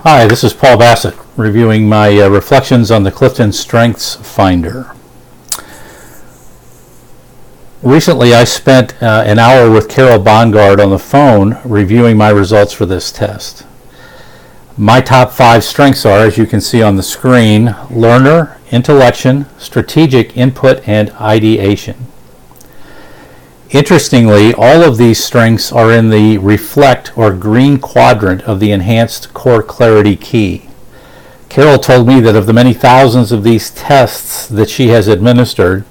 Hi, this is Paul Bassett reviewing my reflections on the Clifton StrengthFinder. Recently I spent an hour with Carol Bongard on the phone reviewing my results for this test. My top 5 strengths are, as you can see on the screen, learner, intellection, strategic input, and ideation. Interestingly, all of these strengths are in the reflect or green quadrant of the enhanced core clarity key. Carol told me that of the many thousands of these tests that she has administered,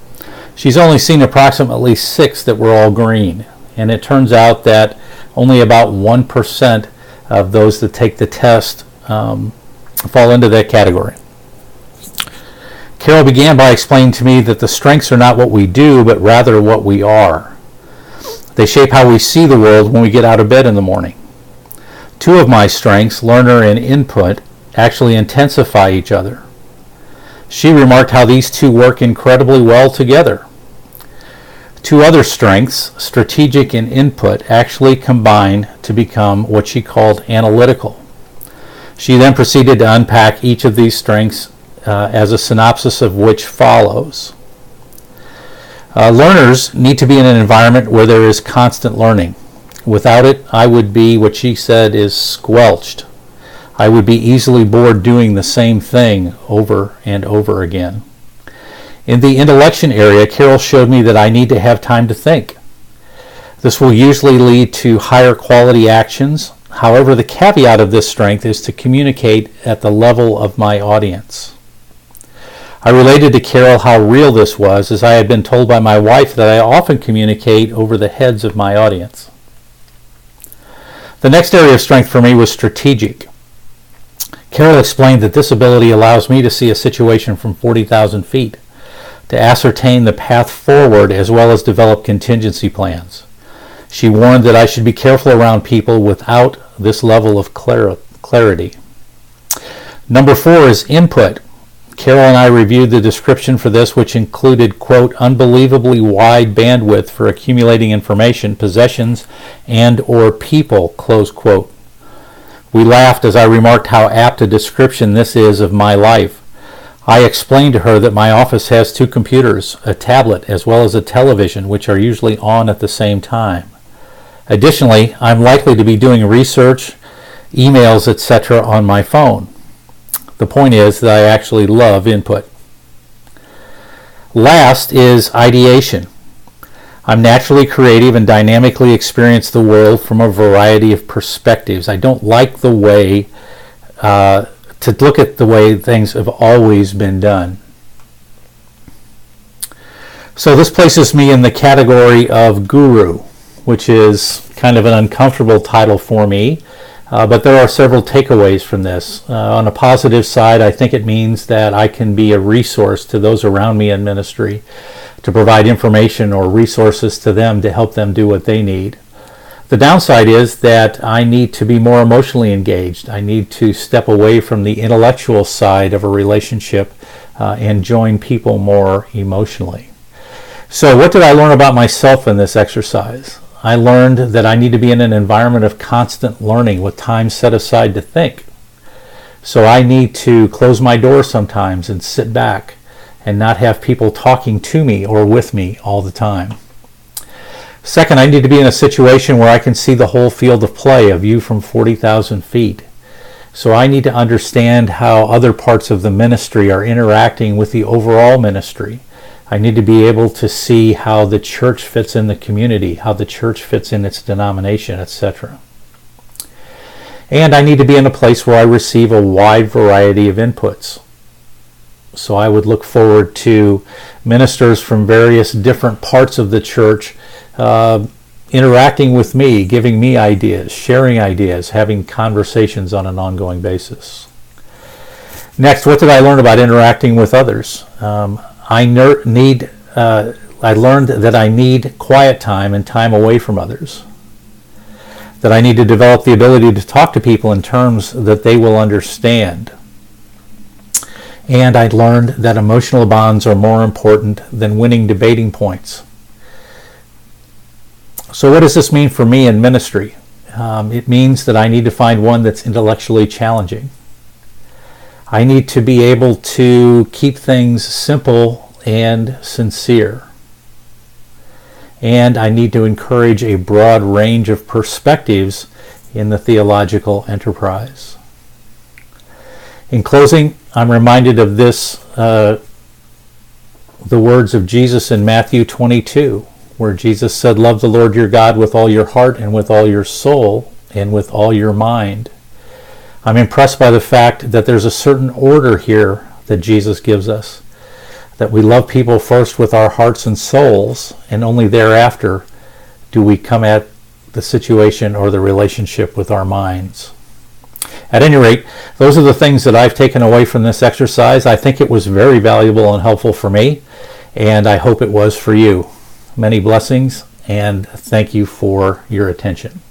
she's only seen approximately 6 that were all green. And it turns out that only about 1% of those that take the test fall into that category. Carol began by explaining to me that the strengths are not what we do, but rather what we are. They shape how we see the world when we get out of bed in the morning. 2 of my strengths, learner and input, actually intensify each other. She remarked how these 2 work incredibly well together. 2 other strengths, strategic and input, actually combine to become what she called analytical. She then proceeded to unpack each of these strengths as a synopsis of which follows. Learners need to be in an environment where there is constant learning. Without it, I would be what she said is squelched. I would be easily bored doing the same thing over and over again. In the intellection area, Carol showed me that I need to have time to think. This will usually lead to higher quality actions. However, the caveat of this strength is to communicate at the level of my audience. I related to Carol how real this was, as I had been told by my wife that I often communicate over the heads of my audience. The next area of strength for me was strategic. Carol explained that this ability allows me to see a situation from 40,000 feet, to ascertain the path forward as well as develop contingency plans. She warned that I should be careful around people without this level of clarity. Number 4 is input. Carol and I reviewed the description for this, which included, quote, unbelievably wide bandwidth for accumulating information, possessions, and or people, close quote. We laughed as I remarked how apt a description this is of my life. I explained to her that my office has 2 computers, a tablet, as well as a television, which are usually on at the same time. Additionally, I'm likely to be doing research, emails, etc. on my phone. The point is that I actually love input. Last is ideation. I'm naturally creative and dynamically experience the world from a variety of perspectives. I don't like the way to look at the way things have always been done. So this places me in the category of guru, which is kind of an uncomfortable title for me. But there are several takeaways from this. On a positive side, I think it means that I can be a resource to those around me in ministry, to provide information or resources to them to help them do what they need. The downside is that I need to be more emotionally engaged. I need to step away from the intellectual side of a relationship and join people more emotionally. So what did I learn about myself in this exercise? I learned that I need to be in an environment of constant learning with time set aside to think. So I need to close my door sometimes and sit back and not have people talking to me or with me all the time. Second, I need to be in a situation where I can see the whole field of play, a view from 40,000 feet. So I need to understand how other parts of the ministry are interacting with the overall ministry. I need to be able to see how the church fits in the community, how the church fits in its denomination, etc. And I need to be in a place where I receive a wide variety of inputs. So I would look forward to ministers from various different parts of the church interacting with me, giving me ideas, sharing ideas, having conversations on an ongoing basis. Next, what did I learn about interacting with others? I learned that I need quiet time and time away from others. That I need to develop the ability to talk to people in terms that they will understand. And I learned that emotional bonds are more important than winning debating points. So what does this mean for me in ministry? It means that I need to find one that's intellectually challenging. I need to be able to keep things simple and sincere. And I need to encourage a broad range of perspectives in the theological enterprise. In closing, I'm reminded of this, the words of Jesus in Matthew 22, where Jesus said, "Love the Lord your God with all your heart and with all your soul and with all your mind." I'm impressed by the fact that there's a certain order here that Jesus gives us, that we love people first with our hearts and souls, and only thereafter do we come at the situation or the relationship with our minds. At any rate, those are the things that I've taken away from this exercise. I think it was very valuable and helpful for me, and I hope it was for you. Many blessings, and thank you for your attention.